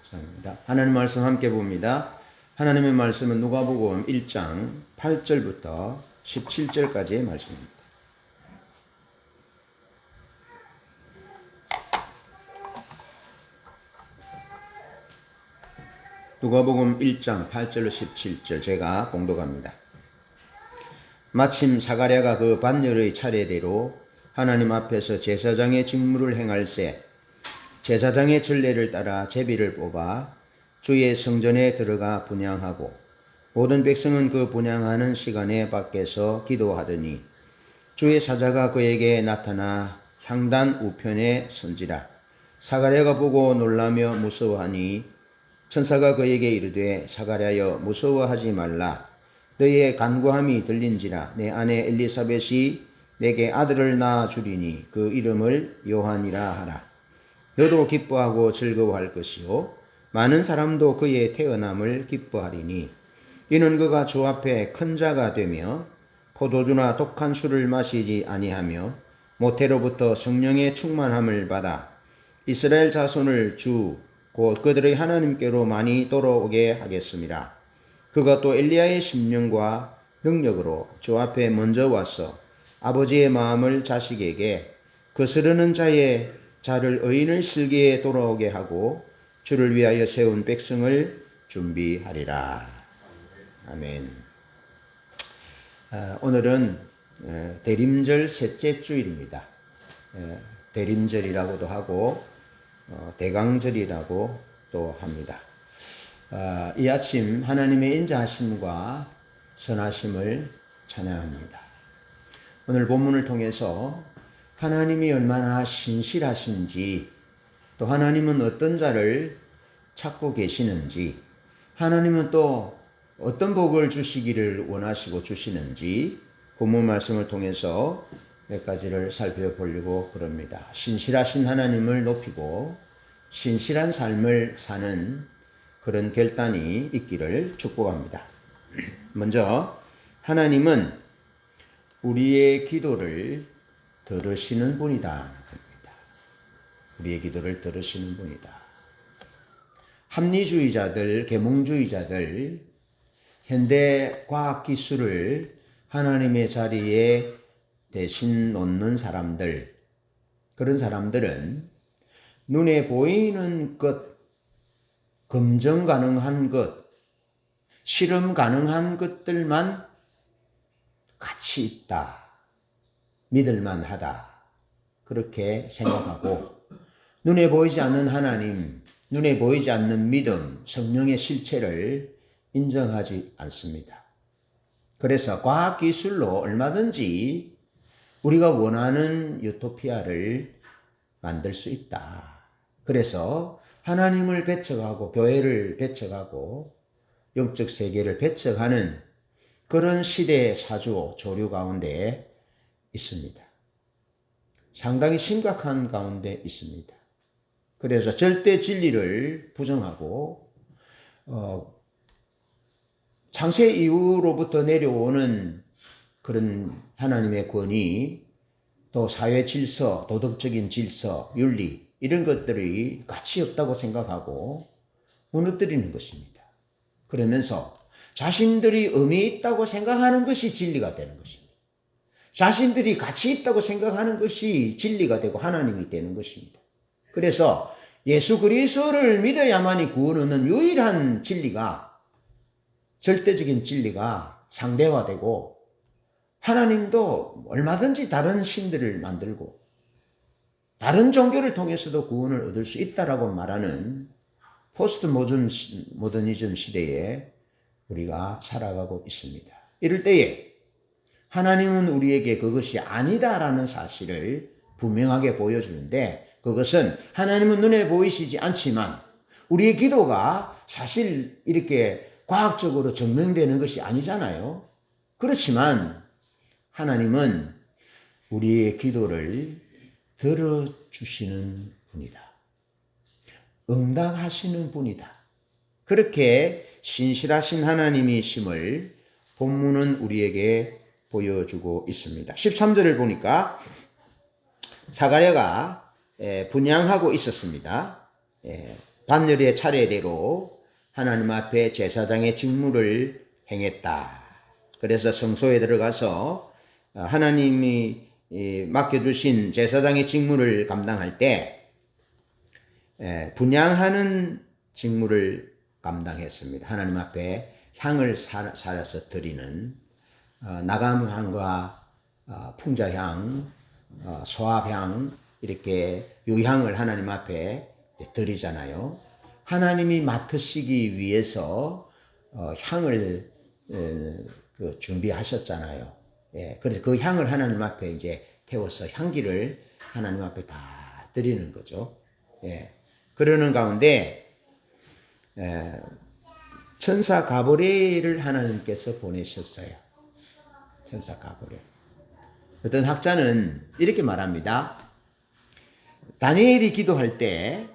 감사합니다. 하나님 말씀 함께 봅니다. 하나님의 말씀은 누가복음 1장 8절부터 17절까지의 말씀입니다. 누가복음 1장 8절로 17절 제가 봉독합니다. 마침 사가랴가 그 반열의 차례대로 하나님 앞에서 제사장의 직무를 행할새 제사장의 전례를 따라 제비를 뽑아 주의 성전에 들어가 분향하고 모든 백성은 그 분향하는 시간에 밖에서 기도하더니 주의 사자가 그에게 나타나 향단 우편에 선지라. 사가랴가 보고 놀라며 무서워하니 천사가 그에게 이르되 사가랴여 무서워하지 말라. 너의 간구함이 들린지라. 내 아내 엘리사벳이 내게 아들을 낳아 주리니 그 이름을 요한이라 하라. 너도 기뻐하고 즐거워할 것이요 많은 사람도 그의 태어남을 기뻐하리니 이는 그가 주 앞에 큰 자가 되며 포도주나 독한 술을 마시지 아니하며 모태로부터 성령의 충만함을 받아 이스라엘 자손을 주 곧 그들의 하나님께로 많이 돌아오게 하겠습니다. 그가 또 엘리야의 심령과 능력으로 주 앞에 먼저 와서 아버지의 마음을 자식에게 거스르는 자를 의인의 실기에 돌아오게 하고 주를 위하여 세운 백성을 준비하리라. 아멘. 오늘은 대림절 셋째 주일입니다. 대림절이라고도 하고 대강절이라고 또 합니다. 이 아침 하나님의 인자하심과 선하심을 찬양합니다. 오늘 본문을 통해서 하나님이 얼마나 신실하신지, 또 하나님은 어떤 자를 찾고 계시는지, 하나님은 또 어떤 복을 주시기를 원하시고 주시는지 본문 말씀을 통해서 몇 가지를 살펴보려고 그럽니다. 신실하신 하나님을 높이고 신실한 삶을 사는 그런 결단이 있기를 축복합니다. 먼저 하나님은 우리의 기도를 들으시는 분이다. 우리의 기도를 들으시는 분이다. 합리주의자들, 계몽주의자들, 현대 과학기술을 하나님의 자리에 대신 놓는 사람들, 그런 사람들은 눈에 보이는 것, 검증 가능한 것, 실험 가능한 것들만 가치 있다, 믿을만 하다, 그렇게 생각하고 눈에 보이지 않는 하나님, 눈에 보이지 않는 믿음, 성령의 실체를 인정하지 않습니다. 그래서 과학기술로 얼마든지 우리가 원하는 유토피아를 만들 수 있다. 그래서 하나님을 배척하고 교회를 배척하고 영적 세계를 배척하는 그런 시대의 사주 조류 가운데 있습니다. 상당히 심각한 가운데 있습니다. 그래서 절대 진리를 부정하고 창세 이후로부터 내려오는 그런 하나님의 권위, 또 사회 질서, 도덕적인 질서, 윤리 이런 것들이 가치 없다고 생각하고 무너뜨리는 것입니다. 그러면서 자신들이 의미 있다고 생각하는 것이 진리가 되는 것입니다. 자신들이 가치 있다고 생각하는 것이 진리가 되고 하나님이 되는 것입니다. 그래서 예수 그리스도를 믿어야만이 구원 얻는 유일한 진리가, 절대적인 진리가 상대화되고 하나님도 얼마든지 다른 신들을 만들고 다른 종교를 통해서도 구원을 얻을 수 있다라고 말하는 포스트 모더니즘 시대에 우리가 살아가고 있습니다. 이럴 때에 하나님은 우리에게 그것이 아니다라는 사실을 분명하게 보여주는데, 그것은 하나님은 눈에 보이시지 않지만 우리의 기도가 사실 이렇게 과학적으로 증명되는 것이 아니잖아요. 그렇지만 하나님은 우리의 기도를 들어주시는 분이다. 응답하시는 분이다. 그렇게 신실하신 하나님이심을 본문은 우리에게 보여주고 있습니다. 13절을 보니까 사가랴가 분향하고 있었습니다. 단열의 차례대로 하나님 앞에 제사장의 직무를 행했다. 그래서 성소에 들어가서 하나님이 맡겨주신 제사장의 직무를 감당할 때 분향하는 직무를 감당했습니다. 하나님 앞에 향을 살아서 드리는 나감향과 풍자향, 소합향 이렇게 유향을 하나님 앞에 드리잖아요. 하나님이 맡으시기 위해서 향을 준비하셨잖아요. 예, 그래서 그 향을 하나님 앞에 이제 태워서 향기를 하나님 앞에 다 드리는 거죠. 예, 그러는 가운데 천사 가브리엘을 하나님께서 보내셨어요. 천사 가브리엘. 어떤 학자는 이렇게 말합니다. 다니엘이 기도할 때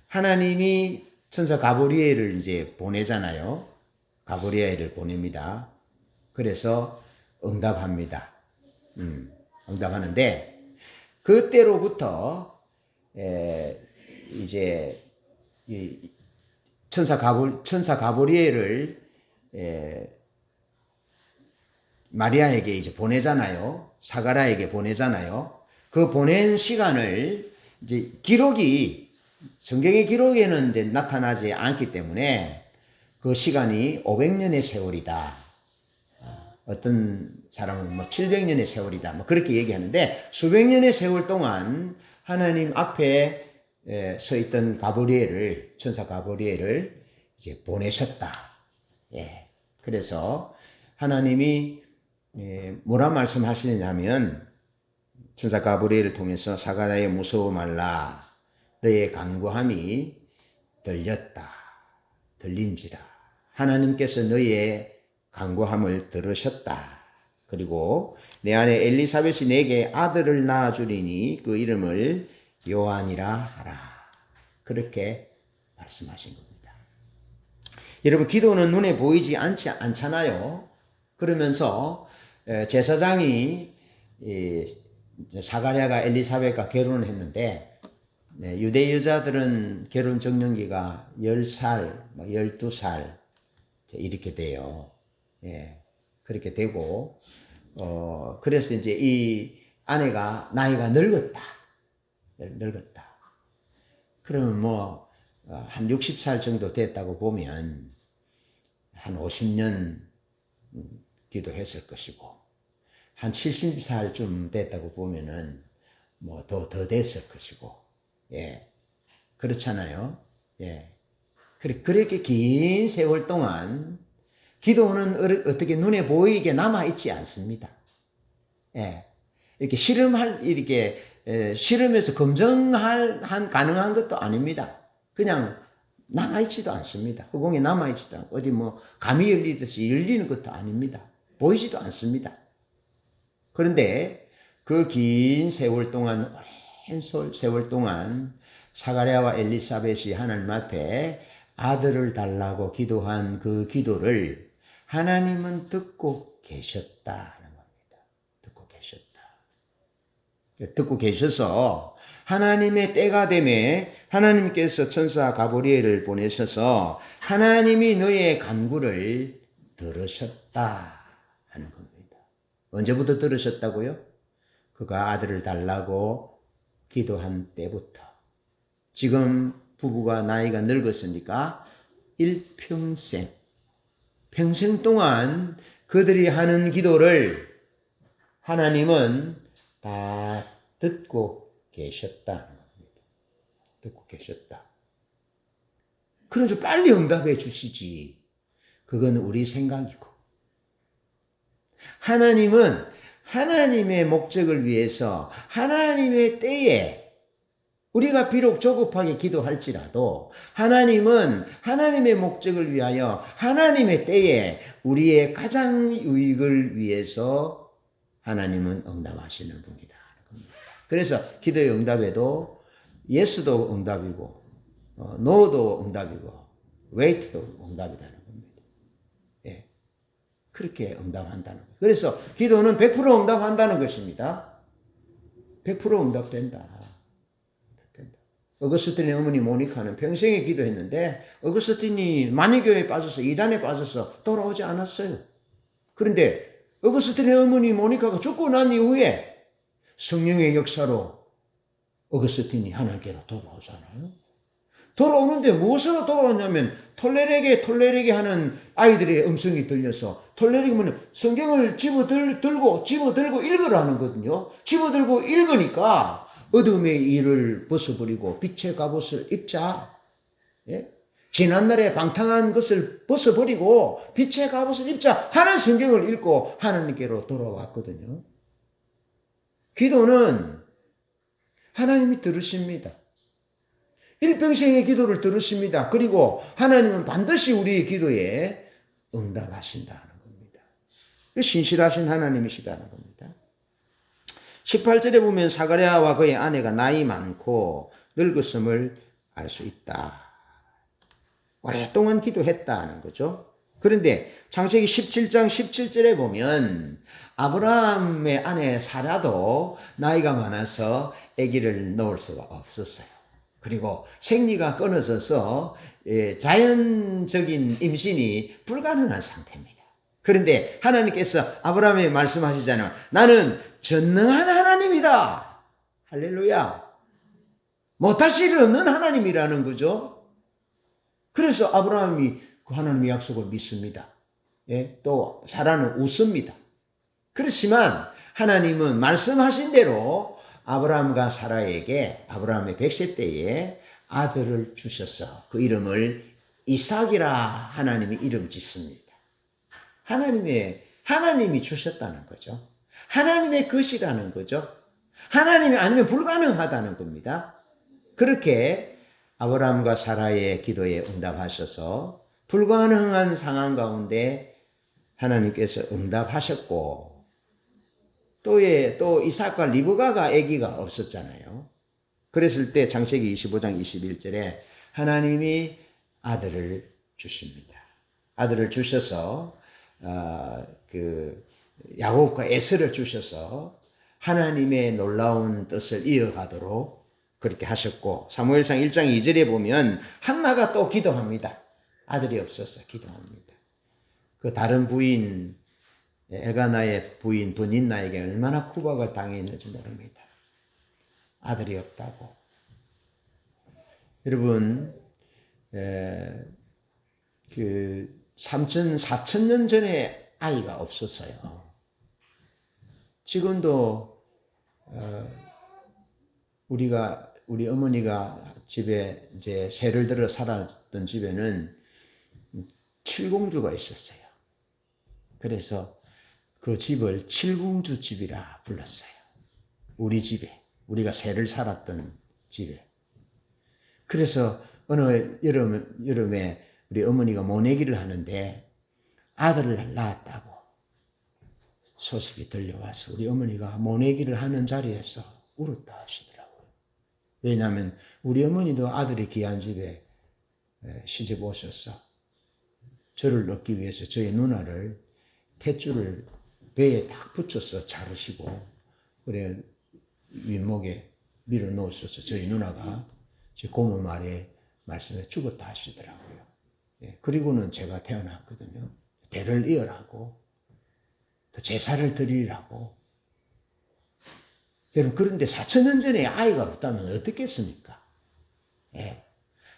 하나님이 천사 가브리엘을 이제 보내잖아요. 가브리엘을 보냅니다. 그래서 응답합니다. 응답하는데 그때로부터 이제 천사 가브리엘을 마리아에게 이제 보내잖아요. 사가랴에게 보내잖아요. 그 보낸 시간을 이제 성경의 기록에는 이제 나타나지 않기 때문에 그 시간이 500년의 세월이다. 어떤 사람은 뭐 700년의 세월이다. 뭐 그렇게 얘기하는데 수백 년의 세월 동안 하나님 앞에 서 있던 천사 가브리엘을 이제 보내셨다. 예. 그래서 하나님이 뭐라 말씀하시느냐면 천사 가브리엘을 통해서 사가랴에 무서워 말라. 너의 간구함이 들린지라. 하나님께서 너의 간구함을 들으셨다. 그리고 내 아내 엘리사벳이 내게 아들을 낳아주리니 그 이름을 요한이라 하라. 그렇게 말씀하신 겁니다. 여러분, 기도는 눈에 보이지 않잖아요. 그러면서 제사장이 사가랴가 엘리사벳과 결혼을 했는데 유대 여자들은 결혼 적령기가 10살, 12살 이렇게 돼요. 예, 그렇게 되고 그래서 이제 이 아내가 나이가 늙었다. 그러면 뭐 한 60살 정도 됐다고 보면 한 50년 기도했을 것이고 한 70살쯤 됐다고 보면은 뭐 더 됐을 것이고, 예, 그렇잖아요. 예, 그렇게 긴 세월 동안 기도는 어떻게 눈에 보이게 남아 있지 않습니다. 예, 이렇게 실험해서 가능한 것도 아닙니다. 그냥 남아있지도 않습니다. 허공에 남아있지도 않고, 어디 뭐, 감이 열리듯이 열리는 것도 아닙니다. 보이지도 않습니다. 그런데 그 긴 세월 동안, 오랜 세월 동안 사가랴와 엘리사벳이 하나님 앞에 아들을 달라고 기도한 그 기도를 하나님은 듣고 계셨다는 겁니다. 듣고 계셔서 하나님의 때가 되매 하나님께서 천사 가브리엘을 보내셔서 하나님이 너의 간구를 들으셨다 하는 겁니다. 언제부터 들으셨다고요? 그가 아들을 달라고 기도한 때부터. 지금 부부가 나이가 늙었으니까 평생 동안 그들이 하는 기도를 하나님은 다 듣고 계셨다. 듣고 계셨다. 그럼 좀 빨리 응답해 주시지. 그건 우리 생각이고. 하나님은 하나님의 목적을 위해서 하나님의 때에 우리가 비록 조급하게 기도할지라도 하나님은 하나님의 목적을 위하여 하나님의 때에 우리의 가장 유익을 위해서 하나님은 응답하시는 분이다. 그래서 기도의 응답에도 예스도 응답이고 노도 응답이고 웨이트도 응답이라는 겁니다. 예. 그렇게 응답한다는 거예요. 그래서 기도는 100% 응답한다는 것입니다. 100% 응답된다. 어거스틴의 어머니 모니카는 평생에 기도했는데 어거스틴이 만유교에 빠져서 이단에 빠져서 돌아오지 않았어요. 그런데 어거스틴의 어머니 모니카가 죽고 난 이후에 성령의 역사로 어거스틴이 하나님께로 돌아오잖아요. 돌아오는데 무엇으로 돌아왔냐면 톨레르게 하는 아이들의 음성이 들려서 톨레르게 뭐냐 성경을 집어들고 읽으라는 거거든요. 집어들고 읽으니까 어둠의 일을 벗어버리고 빛의 갑옷을 입자. 예? 지난날에 방탕한 것을 벗어버리고 빛의 갑옷을 입자 하는 성경을 읽고 하나님께로 돌아왔거든요. 기도는 하나님이 들으십니다. 일평생의 기도를 들으십니다. 그리고 하나님은 반드시 우리의 기도에 응답하신다는 겁니다. 신실하신 하나님이시다는 겁니다. 18절에 보면 사가랴와 그의 아내가 나이 많고 늙었음을 알 수 있다. 오랫동안 기도했다는 거죠. 그런데 창세기 17장 17절에 보면 아브라함의 아내 사라도 나이가 많아서 아기를 낳을 수가 없었어요. 그리고 생리가 끊어져서 자연적인 임신이 불가능한 상태입니다. 그런데 하나님께서 아브라함에 말씀하시잖아요. 나는 전능한 하나님이다. 할렐루야. 못하실 일 없는 하나님이라는 거죠. 그래서 아브라함이 그 하나님의 약속을 믿습니다. 예? 또 사라는 웃습니다. 그렇지만 하나님은 말씀하신 대로 아브라함과 사라에게 아브라함의 100세 때에 아들을 주셔서 그 이름을 이삭이라 하나님이 이름 짓습니다. 하나님이 주셨다는 거죠. 하나님의 것이라는 거죠. 하나님이 아니면 불가능하다는 겁니다. 그렇게 아브라함과 사라의 기도에 응답하셔서 불가능한 상황 가운데 하나님께서 응답하셨고 또 이삭과 리브가가 아기가 없었잖아요. 그랬을 때 창세기 25장 21절에 하나님이 아들을 주십니다. 아들을 주셔서 야곱과 에서를 주셔서 하나님의 놀라운 뜻을 이어가도록 그렇게 하셨고 사무엘상 1장 2절에 보면 한나가 또 기도합니다. 아들이 없어서 기도합니다. 그 다른 부인 엘가나의 부인 브닌나에게 얼마나 구박을 당했는지 모릅니다. 아들이 없다고. 여러분 4,000년 전에 아이가 없었어요. 지금도 우리 어머니가 집에 이제 세를 들어 살았던 집에는 칠공주가 있었어요. 그래서 그 집을 칠공주 집이라 불렀어요. 우리 집에, 우리가 세를 살았던 집에. 그래서 어느 여름에 우리 어머니가 모내기를 하는데 아들을 낳았다고 소식이 들려와서 우리 어머니가 모내기를 하는 자리에서 울었다 하시더라고요. 왜냐하면 우리 어머니도 아들이 귀한 집에 시집 오셔서 저를 넣기 위해서 저희 누나를 탯줄을 배에 딱 붙여서 자르시고 그래 윗목에 밀어 놓으셔서 저희 누나가 제 고모 말씀에 죽었다 하시더라고요. 그리고는 제가 태어났거든요. 대를 이어라고 또 제사를 드리라고. 여러분 그런데 4,000년 전에 아이가 없다면 어떻겠습니까?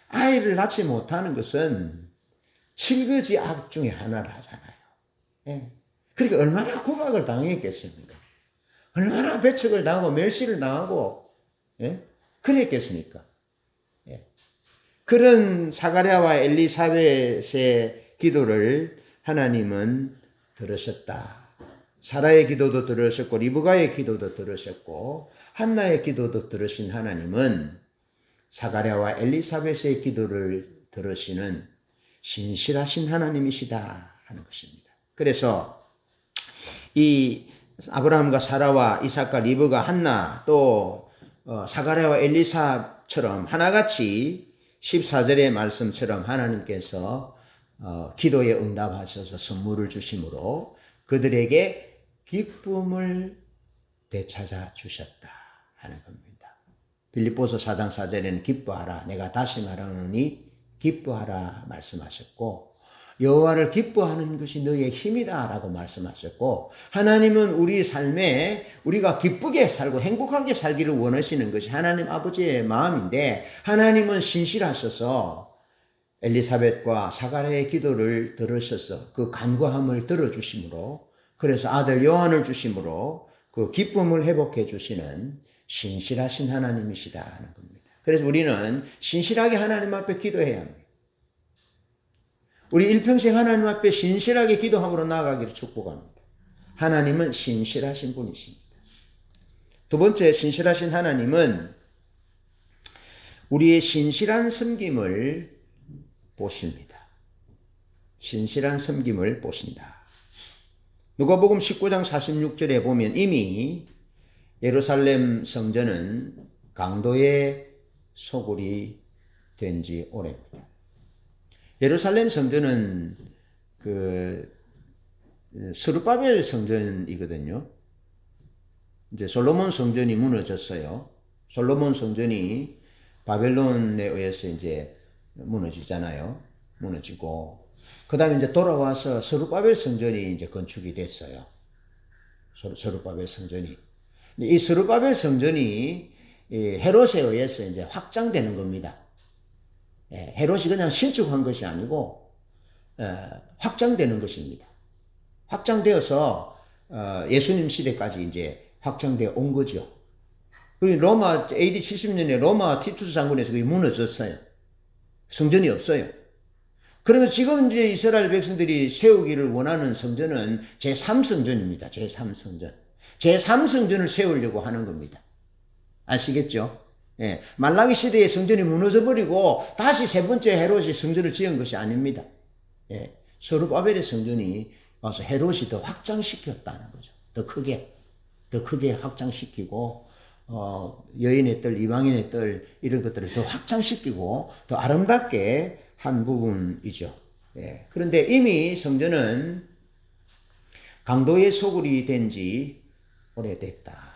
아이를 낳지 못하는 것은 칠거지 악 중에 하나를 하잖아요. 그러니까 얼마나 구박을 당했겠습니까? 얼마나 배척을 당하고 멸시를 당하고 그랬겠습니까? 그런 사가랴와 엘리사벳의 기도를 하나님은 들으셨다. 사라의 기도도 들으셨고 리브가의 기도도 들으셨고 한나의 기도도 들으신 하나님은 사가랴와 엘리사벳의 기도를 들으시는 신실하신 하나님이시다 하는 것입니다. 그래서 이 아브라함과 사라와 이삭과 리브가 한나 또 사가랴와 엘리사처럼 하나같이 14절의 말씀처럼 하나님께서 기도에 응답하셔서 선물을 주심으로 그들에게 기쁨을 되찾아 주셨다 하는 겁니다. 빌립보서 4장 4절에는 기뻐하라. 내가 다시 말하노니 기뻐하라 말씀하셨고, 여호와를 기뻐하는 것이 너의 힘이다 라고 말씀하셨고, 하나님은 우리 삶에 우리가 기쁘게 살고 행복하게 살기를 원하시는 것이 하나님 아버지의 마음인데, 하나님은 신실하셔서 엘리사벳과 사가랴의 기도를 들으셔서 그 간구함을 들어주심으로, 그래서 아들 요한을 주심으로 그 기쁨을 회복해 주시는 신실하신 하나님이시다는 겁니다. 그래서 우리는 신실하게 하나님 앞에 기도해야 합니다. 우리 일평생 하나님 앞에 신실하게 기도함으로 나아가기를 축복합니다. 하나님은 신실하신 분이십니다. 두 번째, 신실하신 하나님은 우리의 신실한 섬김을 보십니다. 신실한 섬김을 보신다. 누가복음 19장 46절에 보면 이미 예루살렘 성전은 강도의 소굴이 된 지 오래입니다. 예루살렘 성전은 스룹바벨 성전이거든요. 이제 솔로몬 성전이 무너졌어요. 솔로몬 성전이 바벨론에 의해서 이제 무너지잖아요. 무너지고, 그 다음에 이제 돌아와서 스룹바벨 성전이 이제 건축이 됐어요. 스룹바벨 성전이. 이 스룹바벨 성전이 헤롯에 의해서 이제 확장되는 겁니다. 헤롯이 그냥 신축한 것이 아니고 확장되는 것입니다. 확장되어서 예수님 시대까지 이제 확장되어 온 거죠. 그리고 로마 AD 70년에 로마 티투스 장군에서 그게 무너졌어요. 성전이 없어요. 그러면 지금 이제 이스라엘 백성들이 세우기를 원하는 성전은 제3성전입니다. 제3성전. 제3성전을 세우려고 하는 겁니다. 아시겠죠? 예, 말라기 시대의 성전이 무너져 버리고 다시 세 번째 헤롯이 성전을 지은 것이 아닙니다. 예, 스룹바벨의 성전이 와서 헤롯이 더 확장시켰다는 거죠. 더 크게 확장시키고 여인의 뜰, 이방인의 뜰 이런 것들을 더 확장시키고 더 아름답게 한 부분이죠. 예, 그런데 이미 성전은 강도의 소굴이 된 지 오래됐다.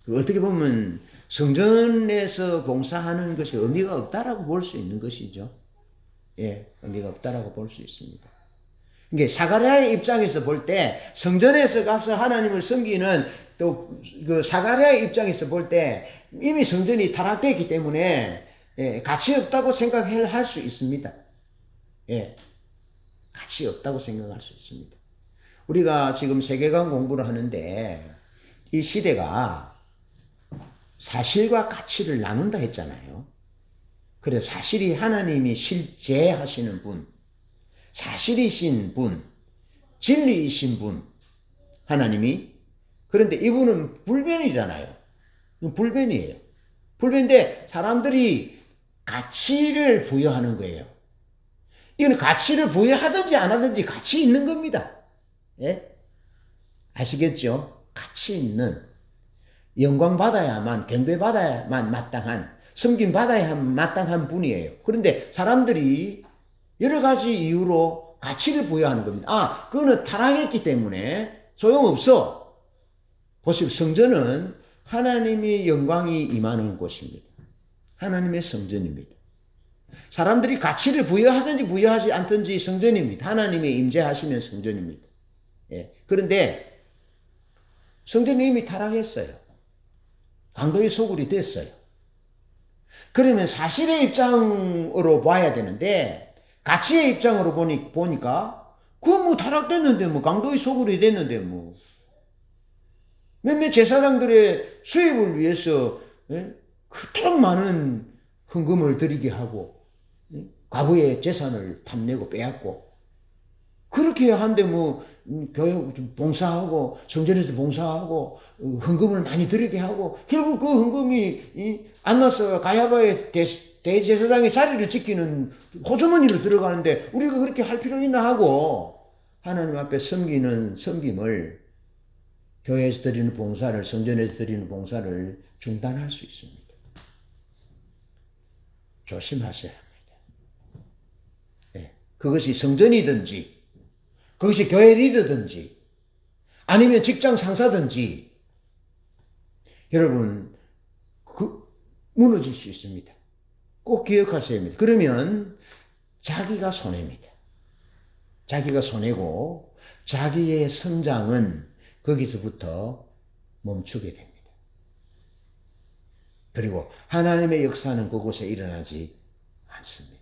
어떻게 보면 성전에서 봉사하는 것이 의미가 없다라고 볼 수 있는 것이죠. 예, 의미가 없다라고 볼 수 있습니다. 이게 사가랴의 입장에서 볼 때, 성전에서 가서 하나님을 섬기는 또 그 사가랴의 입장에서 볼 때 이미 성전이 타락되었기 때문에 가치 없다고 생각할 수 있습니다. 예, 가치 없다고 생각할 수 있습니다. 우리가 지금 세계관 공부를 하는데 이 시대가 사실과 가치를 나눈다 했잖아요. 그래서 사실이 하나님이 실제하시는 분, 사실이신 분, 진리이신 분, 하나님이. 그런데 이분은 불변이잖아요. 불변이에요. 불변인데 사람들이 가치를 부여하는 거예요. 이건 가치를 부여하든지 안 하든지 가치 있는 겁니다. 예? 아시겠죠? 가치 있는, 영광 받아야만, 경배 받아야만 마땅한, 섬김 받아야 마땅한 분이에요. 그런데 사람들이 여러 가지 이유로 가치를 부여하는 겁니다. 그거는 타락했기 때문에 소용없어. 보시오, 성전은 하나님의 영광이 임하는 곳입니다. 하나님의 성전입니다. 사람들이 가치를 부여하든지 부여하지 않든지 성전입니다. 하나님의 임재하시면 성전입니다. 예. 그런데 성전이 이미 타락했어요. 강도의 소굴이 됐어요. 그러면 사실의 입장으로 봐야 되는데, 가치의 입장으로 보니까 그거 뭐 타락됐는데 뭐 강도의 소굴이 됐는데 뭐 몇몇 제사장들의 수입을 위해서 그토록 많은 헌금을 드리게 하고 과부의 재산을 탐내고 빼앗고, 그렇게 한데 뭐 교회 봉사하고 성전에서 봉사하고 헌금을 많이 드리게 하고, 결국 그 헌금이 안 나서 가야바의 대제사장의 자리를 지키는 호주머니로 들어가는데 우리가 그렇게 할 필요 있나 하고, 하나님 앞에 섬기는 섬김을, 교회에서 드리는 봉사를, 성전에서 드리는 봉사를 중단할 수 있습니다. 조심하셔야 합니다. 네. 그것이 성전이든지, 그것이 교회 리더든지, 아니면 직장 상사든지, 여러분, 무너질 수 있습니다. 꼭 기억하셔야 합니다. 그러면 자기가 손해입니다. 자기가 손해고 자기의 성장은 거기서부터 멈추게 됩니다. 그리고 하나님의 역사는 그곳에 일어나지 않습니다.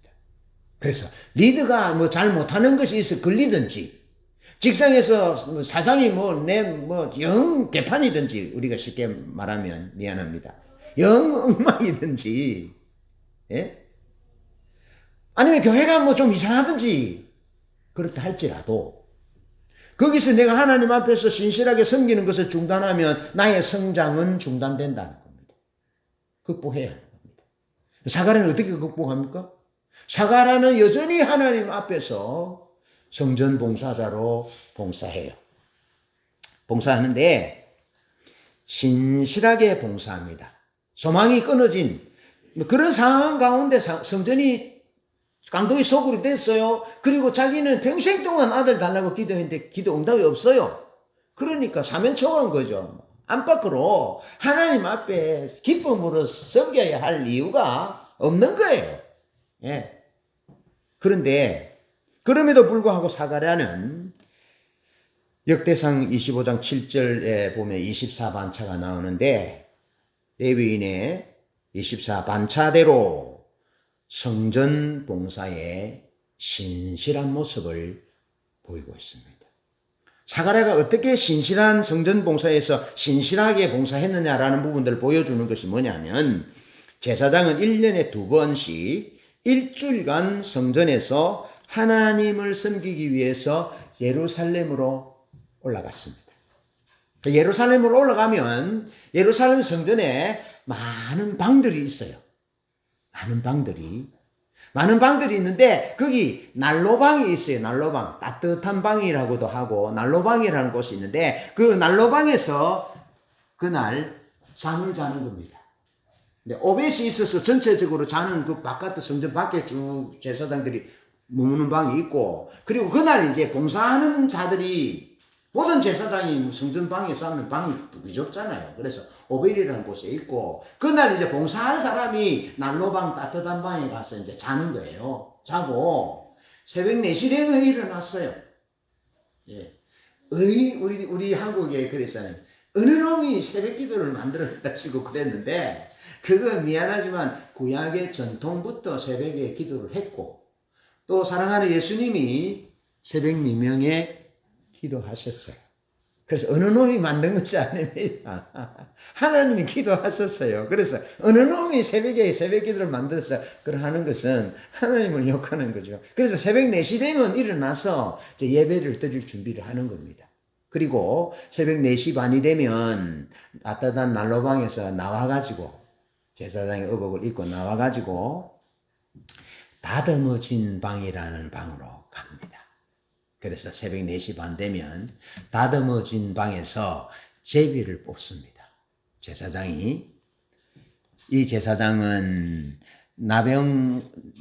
그래서 리더가 뭐 잘 못하는 것이 있어 걸리든지 직장에서 사장이 영 개판이든지 우리가 쉽게 말하면 미안합니다. 영 엉망이든지 예? 아니면 교회가 뭐 좀 이상하든지 그렇다 할지라도 거기서 내가 하나님 앞에서 신실하게 섬기는 것을 중단하면 나의 성장은 중단된다는 겁니다. 극복해야 하는 겁니다. 사가랴는 어떻게 극복합니까? 사가랴는 여전히 하나님 앞에서 성전 봉사자로 봉사해요. 봉사하는데 신실하게 봉사합니다. 소망이 끊어진 그런 상황 가운데 성전이 강도의 속으로 됐어요. 그리고 자기는 평생 동안 아들 달라고 기도했는데 기도 응답이 없어요. 그러니까 사면초가한 거죠. 안팎으로 하나님 앞에 기쁨으로 섬겨야 할 이유가 없는 거예요. 예. 그런데 그럼에도 불구하고 사가랴는 역대상 25장 7절에 보면 24반차가 나오는데 레위인의 24반차대로 성전 봉사에 신실한 모습을 보이고 있습니다. 사가랴가 어떻게 신실한 성전 봉사에서 신실하게 봉사했느냐라는 부분들을 보여주는 것이 뭐냐면 제사장은 1년에 2번씩 일주일간 성전에서 하나님을 섬기기 위해서 예루살렘으로 올라갔습니다. 예루살렘으로 올라가면 예루살렘 성전에 많은 방들이 있어요. 많은 방들이 있는데 거기 난로방이 있어요. 난로방. 따뜻한 방이라고도 하고 난로방이라는 곳이 있는데 그 난로방에서 그날 잠을 자는 겁니다. 오벳이 있어서 전체적으로 자는 그 바깥 성전 밖에 쭉 제사장들이 머무는 방이 있고 그리고 그날 이제 봉사하는 자들이 모든 제사장이 성전방에서 하면 방이 부비좁잖아요. 그래서 오벨이라는 곳에 있고 그날 이제 봉사할 사람이 난로방 따뜻한 방에 가서 이제 자는 거예요. 자고 새벽 4시 되면 일어났어요. 예. 우리 한국에 그랬잖아요. 어느 놈이 새벽 기도를 만들어 가지고 그랬는데 그거 미안하지만 구약의 전통부터 새벽에 기도를 했고 또 사랑하는 예수님이 새벽 미명에 기도하셨어요. 그래서 어느 놈이 만든 것이 아닙니다. 하나님이 기도하셨어요. 그래서 어느 놈이 새벽에 새벽 기도를 만들어서 하는 것은 하나님을 욕하는 거죠. 그래서 새벽 4시 되면 일어나서 이제 예배를 드릴 준비를 하는 겁니다. 그리고 새벽 4시 반이 되면 따뜻한 난로방에서 나와가지고 제사장의 의복을 입고 나와가지고 다듬어진 방이라는 방으로 갑니다. 그래서 새벽 4시 반 되면 다듬어진 방에서 제비를 뽑습니다. 제사장이. 이 제사장은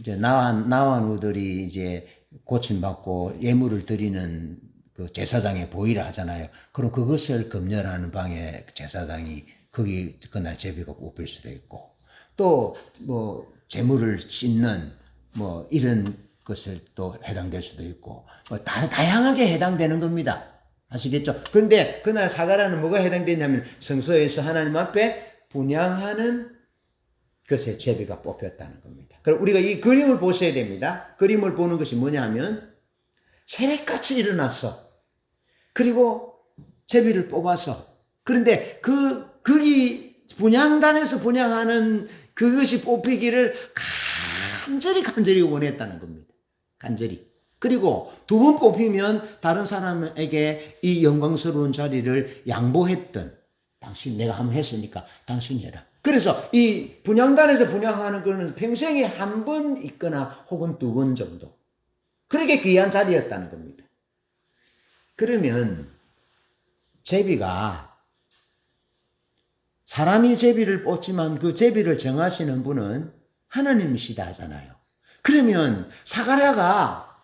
나환우들이 이제 고침받고 예물을 드리는 그 제사장의 보위를 하잖아요. 그럼 그것을 검열하는 방에 제사장이 거기 그날 제비가 뽑힐 수도 있고 또 뭐 재물을 씻는 뭐 이런 것을 또 해당될 수도 있고 다양하게 해당되는 겁니다. 아시겠죠? 그런데 그날 사가랴는 뭐가 해당되냐면 성소에서 하나님 앞에 분향하는 것에 제비가 뽑혔다는 겁니다. 그럼 우리가 이 그림을 보셔야 됩니다. 그림을 보는 것이 뭐냐면 새벽같이 일어났어. 그리고 제비를 뽑았어. 그런데 거기 분향단에서 분향하는 그것이 뽑히기를 간절히 원했다는 겁니다. 간절히. 그리고 2번 뽑히면 다른 사람에게 이 영광스러운 자리를 양보했던 당신 내가 한번 했으니까 당신이 해라. 그래서 이 분향단에서 분향하는 거는 평생에 1번 있거나 혹은 2번 정도. 그렇게 귀한 자리였다는 겁니다. 그러면 제비가 사람이 제비를 뽑지만 그 제비를 정하시는 분은 하나님이시다 하잖아요. 그러면 사가랴가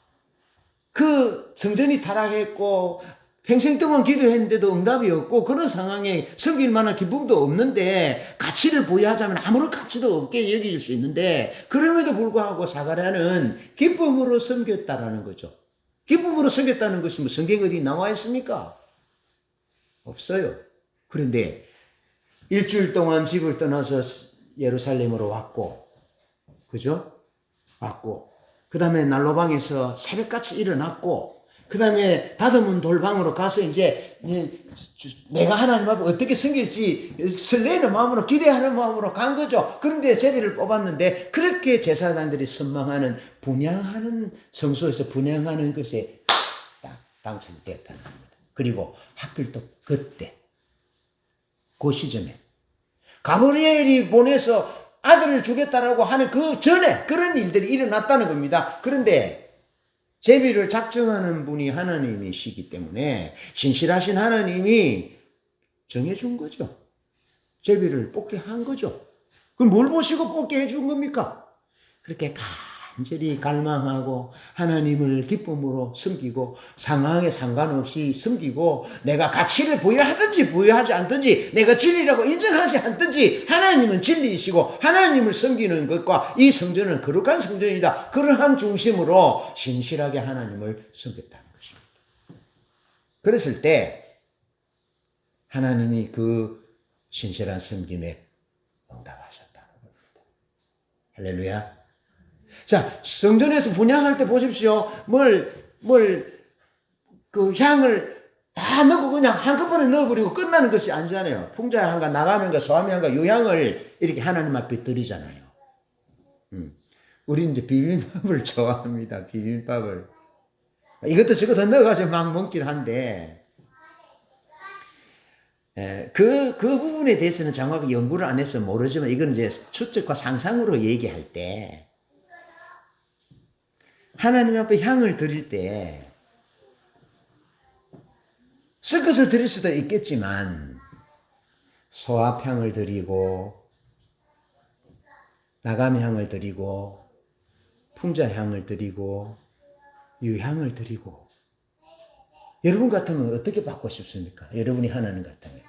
그 성전이 타락했고 평생 동안 기도했는데도 응답이 없고 그런 상황에 섬길 만한 기쁨도 없는데 가치를 부여하자면 아무런 가치도 없게 여길 수 있는데 그럼에도 불구하고 사가랴는 기쁨으로 섬겼다라는 거죠. 기쁨으로 섬겼다는 것이 뭐 성경에 어디 나와 있습니까? 없어요. 그런데 일주일 동안 집을 떠나서 예루살렘으로 왔고, 그죠? 왔고, 그 다음에 난로방에서 새벽같이 일어났고, 그 다음에 닫아문 돌방으로 가서 이제 내가 하나님 앞에 어떻게 섬길지 설레는 마음으로 기대하는 마음으로 간 거죠. 그런데 제비를 뽑았는데 그렇게 제사장들이 선망하는 분향하는 성소에서 분향하는 것에 딱 당첨됐다는 겁니다. 그리고 하필 또 그때 그 시점에 가브리엘이 보내서 아들을 주겠다라고 하는 그 전에 그런 일들이 일어났다는 겁니다. 그런데 제비를 작정하는 분이 하나님이시기 때문에 신실하신 하나님이 정해준 거죠. 제비를 뽑게 한 거죠. 그럼 뭘 보시고 뽑게 해준 겁니까? 그렇게 간절히 갈망하고 하나님을 기쁨으로 섬기고 상황에 상관없이 섬기고 내가 가치를 부여하든지 부여하지 않든지 내가 진리라고 인정하지 않든지 하나님은 진리이시고 하나님을 섬기는 것과 이 성전은 거룩한 성전이다. 그러한 중심으로 신실하게 하나님을 섬겼다는 것입니다. 그랬을 때 하나님이 그 신실한 섬김에 응답하셨다는 겁니다. 할렐루야. 자, 성전에서 분향할 때 보십시오. 그 향을 다 넣고 그냥 한꺼번에 넣어버리고 끝나는 것이 아니잖아요. 풍자향과 나가면과 소화향과 요향을 이렇게 하나님 앞에 드리잖아요. 우리 이제 비빔밥을 좋아합니다. 비빔밥을. 이것도 저것도 넣어가지고 막 먹긴 한데, 그 부분에 대해서는 정확히 연구를 안 해서 모르지만 이건 이제 추측과 상상으로 얘기할 때, 하나님 앞에 향을 드릴 때 섞어서 드릴 수도 있겠지만 소합향을 드리고 나감향을 드리고 풍자향을 드리고 유향을 드리고 여러분 같으면 어떻게 받고 싶습니까? 여러분이 하나님 같으면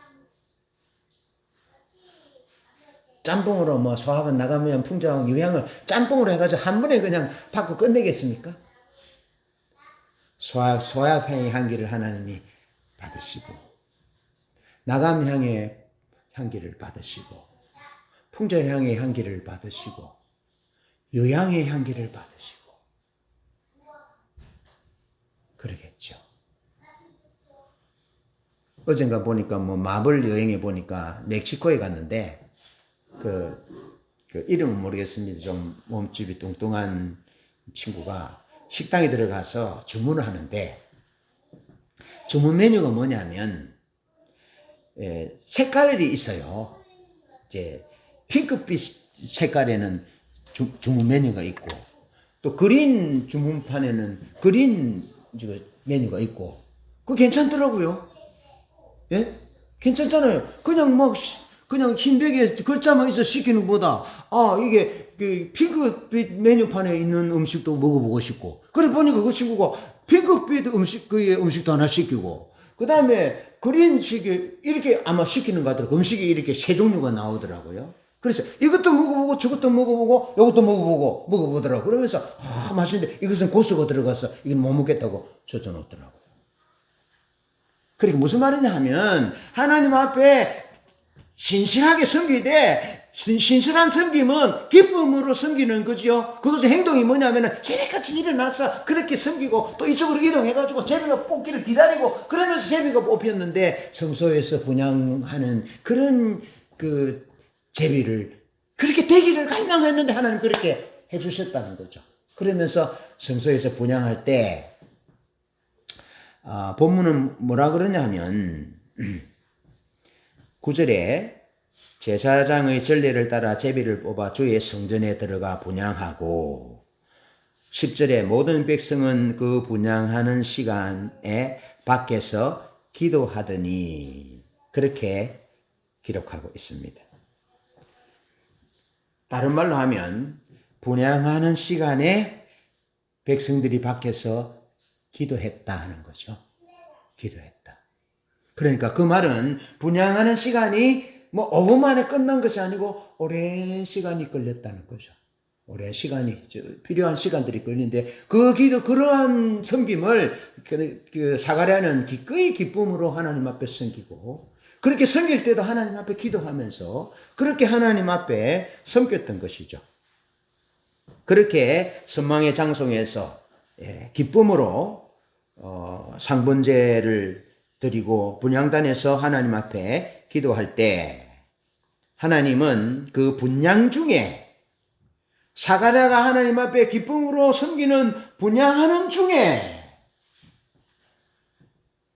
짬뽕으로 뭐 소합은 나가면 풍자하고 유향을 짬뽕으로 해가지고 한 번에 그냥 받고 끝내겠습니까? 소합향의 향기를 하나님이 받으시고 나감향의 향기를 받으시고 풍자향의 향기를 받으시고 유향의 향기를 받으시고 그러겠죠. 어젠가 보니까 뭐 마블 여행에 보니까 멕시코에 갔는데 그 이름은 모르겠습니다. 좀 몸집이 뚱뚱한 친구가 식당에 들어가서 주문을 하는데 주문 메뉴가 뭐냐면 색깔이 있어요. 이제 핑크빛 색깔에는 주문 메뉴가 있고 또 그린 주문판에는 그린 메뉴가 있고 그거 괜찮더라고요. 예? 괜찮잖아요. 그냥 흰벽에 글자만 있어 시키는 것보다 이게 그 핑크빛 메뉴판에 있는 음식도 먹어보고 싶고 그래 보니까 그 친구가 핑크빛 음식도 하나 시키고 그 다음에 그린식이 이렇게 아마 시키는 것 같더라고요. 음식이 이렇게 세 종류가 나오더라고요. 그래서 이것도 먹어보고 저것도 먹어보고 이것도 먹어보더라고요. 그러면서 맛있는데 이것은 고수가 들어가서 이건 못 먹겠다고 젖어놓더라고요. 그러니까 무슨 말이냐 하면 하나님 앞에 신실하게 섬기되 신실한 섬김은 기쁨으로 섬기는 거죠. 그것의 행동이 뭐냐면은 제비같이 일어나서 그렇게 섬기고 또 이쪽으로 이동해가지고 제비가 뽑기를 기다리고 그러면서 제비가 뽑혔는데 성소에서 분향하는 그런 그 제비를 그렇게 되기를 갈망했는데 하나님 그렇게 해주셨다는 거죠. 그러면서 성소에서 분향할 때 본문은 뭐라 그러냐 하면 9절에 제사장의 전례를 따라 제비를 뽑아 주의 성전에 들어가 분향하고 10절에 모든 백성은 그 분향하는 시간에 밖에서 기도하더니 그렇게 기록하고 있습니다. 다른 말로 하면 분향하는 시간에 백성들이 밖에서 기도했다 하는 거죠. 기도했다. 그러니까 그 말은 분향하는 시간이 뭐 5분 만에 끝난 것이 아니고 오랜 시간이 걸렸다는 거죠. 오랜 시간이, 필요한 시간들이 걸리는데 그 기도, 그러한 섬김을 사가랴는 기꺼이 기쁨으로 하나님 앞에 섬기고, 그렇게 섬길 때도 하나님 앞에 기도하면서 그렇게 하나님 앞에 섬겼던 것이죠. 그렇게 선망의 장송에서 기쁨으로 상번제를 드리고 분향단에서 하나님 앞에 기도할 때 하나님은 그 분향 중에, 사가랴가 하나님 앞에 기쁨으로 섬기는 분향하는 중에,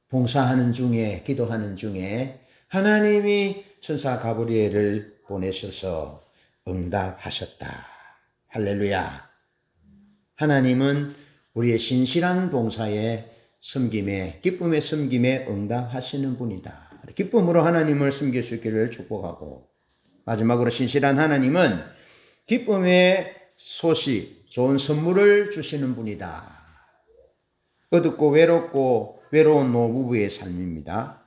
봉사하는 중에, 기도하는 중에 하나님이 천사 가브리엘을 보내셔서 응답하셨다. 할렐루야. 하나님은 우리의 신실한 봉사에 섬김에, 기쁨의 섬김에 응답하시는 분이다. 기쁨으로 하나님을 섬길 수 있기를 축복하고, 마지막으로 신실한 하나님은 기쁨의 소식, 좋은 선물을 주시는 분이다. 어둡고 외로운 노부부의 삶입니다.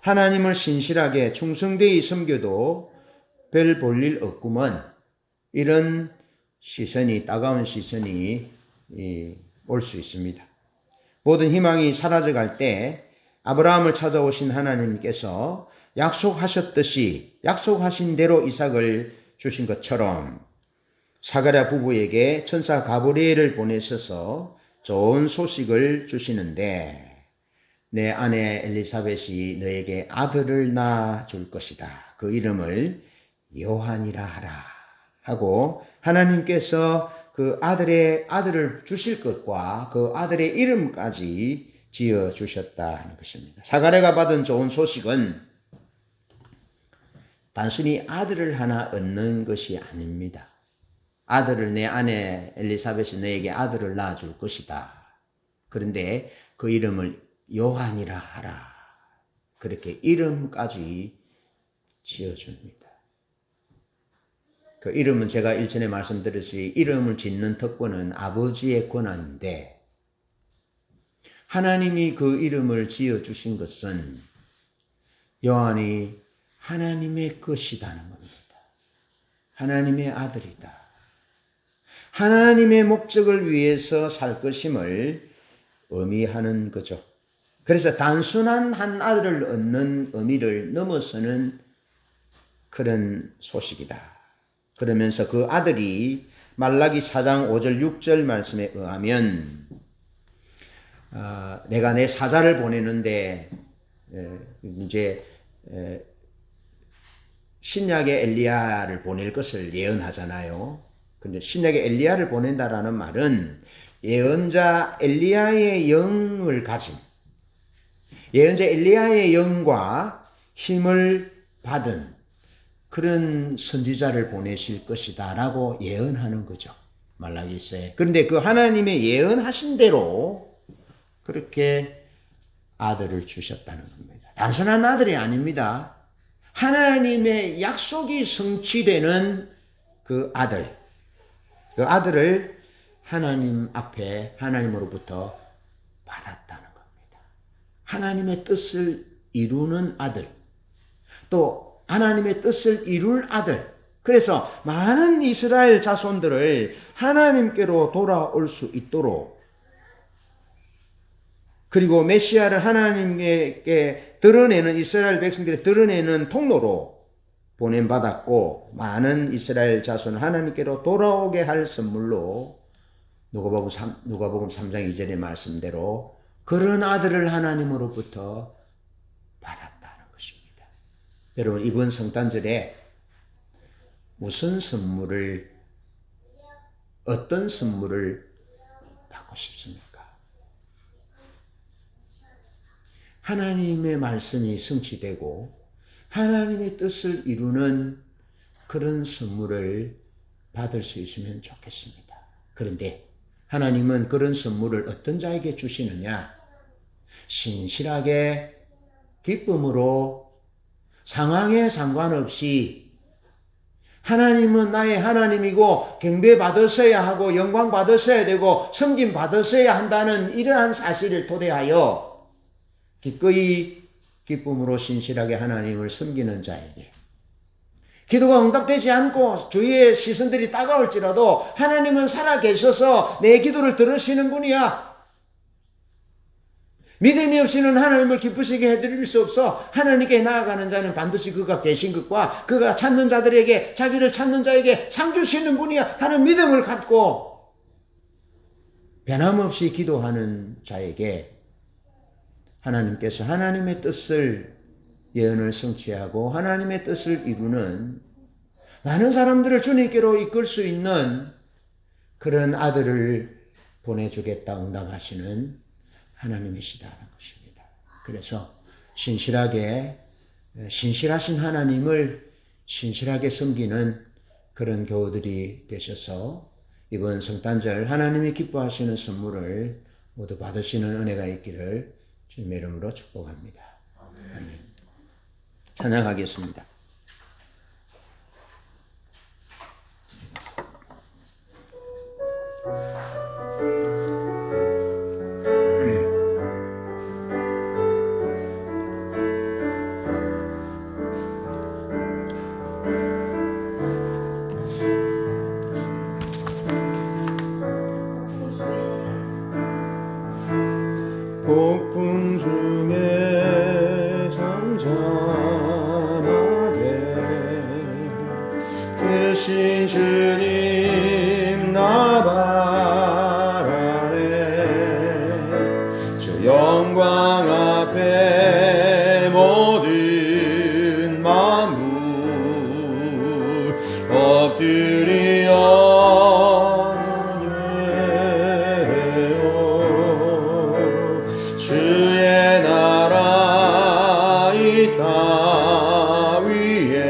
하나님을 신실하게 충성되이 섬겨도 별 볼일 없구먼, 이런 시선이, 따가운 시선이 올 수 있습니다. 모든 희망이 사라져갈 때 아브라함을 찾아오신 하나님께서 약속하셨듯이, 약속하신 대로 이삭을 주신 것처럼 사가랴 부부에게 천사 가브리엘을 보내셔서 좋은 소식을 주시는데, 내 아내 엘리사벳이 너에게 아들을 낳아 줄 것이다. 그 이름을 요한이라 하라 하고 하나님께서 그 아들을 주실 것과 그 아들의 이름까지 지어 주셨다는 것입니다. 사가랴가 받은 좋은 소식은 단순히 아들을 하나 얻는 것이 아닙니다. 아들을, 내 아내 엘리사벳이 너에게 아들을 낳아 줄 것이다. 그런데 그 이름을 요한이라 하라. 그렇게 이름까지 지어줍니다. 그 이름은 제가 일전에 말씀드렸듯이 이름을 짓는 특권은 아버지의 권한인데, 하나님이 그 이름을 지어주신 것은 요한이 하나님의 것이라는 겁니다. 하나님의 아들이다. 하나님의 목적을 위해서 살 것임을 의미하는 거죠. 그래서 단순한 한 아들을 얻는 의미를 넘어서는 그런 소식이다. 그러면서 그 아들이 말라기 4장 5절 6절 말씀에 의하면 내가 내 사자를 보내는데, 이제 신약의 엘리야를 보낼 것을 예언하잖아요. 근데 신약의 엘리야를 보낸다라는 말은 예언자 엘리야의 영을 가진, 예언자 엘리야의 영과 힘을 받은 그런 선지자를 보내실 것이다 라고 예언하는 거죠. 말라기서에. 그런데 그 하나님의 예언하신 대로 그렇게 아들을 주셨다는 겁니다. 단순한 아들이 아닙니다. 하나님의 약속이 성취되는 그 아들을 하나님 앞에 하나님으로부터 받았다는 겁니다. 하나님의 뜻을 이루는 아들, 또 하나님의 뜻을 이룰 아들. 그래서 많은 이스라엘 자손들을 하나님께로 돌아올 수 있도록, 그리고 메시아를 하나님께 드러내는, 이스라엘 백성들이 드러내는 통로로 보냄받았고, 많은 이스라엘 자손을 하나님께로 돌아오게 할 선물로 누가복음 3장 2절의 말씀대로 그런 아들을 하나님으로부터 받았다는 것입니다. 여러분, 이번 성탄절에 어떤 선물을 받고 싶습니까? 하나님의 말씀이 성취되고 하나님의 뜻을 이루는 그런 선물을 받을 수 있으면 좋겠습니다. 그런데 하나님은 그런 선물을 어떤 자에게 주시느냐? 신실하게 기쁨으로 상황에 상관없이 하나님은 나의 하나님이고 경배 받으셔야 하고 영광 받으셔야 되고 섬김 받으셔야 한다는 이러한 사실을 토대하여 기꺼이 기쁨으로 신실하게 하나님을 섬기는 자에게 기도가 응답되지 않고 주위의 시선들이 따가울지라도 하나님은 살아계셔서 내 기도를 들으시는 분이야. 믿음이 없이는 하나님을 기쁘시게 해드릴 수 없어. 하나님께 나아가는 자는 반드시 그가 계신 것과 그가 찾는 자들에게, 자기를 찾는 자에게 상 주시는 분이야 하는 믿음을 갖고 변함없이 기도하는 자에게 하나님께서 하나님의 뜻을 예언을 성취하고 하나님의 뜻을 이루는 많은 사람들을 주님께로 이끌 수 있는 그런 아들을 보내주겠다 응답하시는 하나님이시다는 것입니다. 그래서 신실하신 하나님을 신실하게 섬기는 그런 교우들이 되셔서 이번 성탄절 하나님이 기뻐하시는 선물을 모두 받으시는 은혜가 있기를 주님의 이름으로 축복합니다. 아멘. 찬양하겠습니다. 폭풍 중에 잠잠하게 계신 주님 나발하네. 저 영광 앞에 모든 만물 엎드리어 주의 나라 이 땅 위에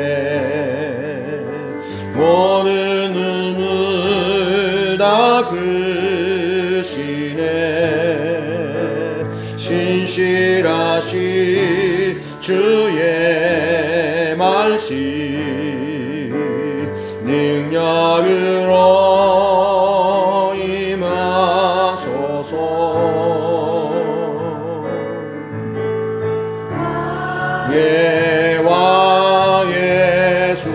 모든 눈을 닦으시네. 신실하신 주의 말씀 능력으로 임하소서. 예와 예수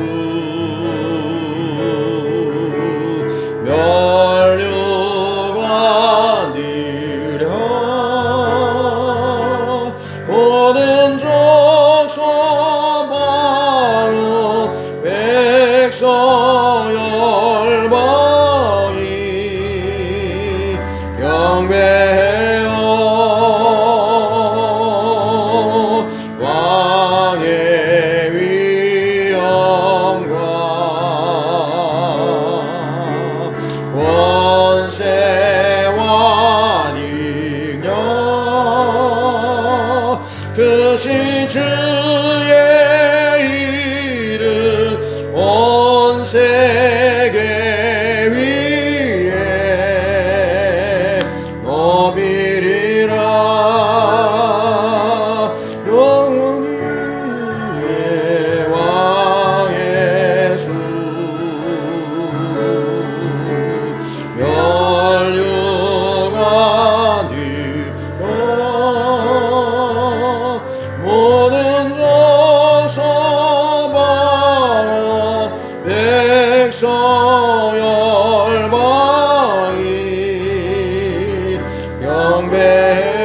멸류관 드려 모든 족속 방언 백성 열방이 경배하여 왕의 위엄과 권세와 능력 크신 주의 이름 온 세계 위에 높이리라. 멸류관 뒤로 모든 족속 방언 백성 열방이 경배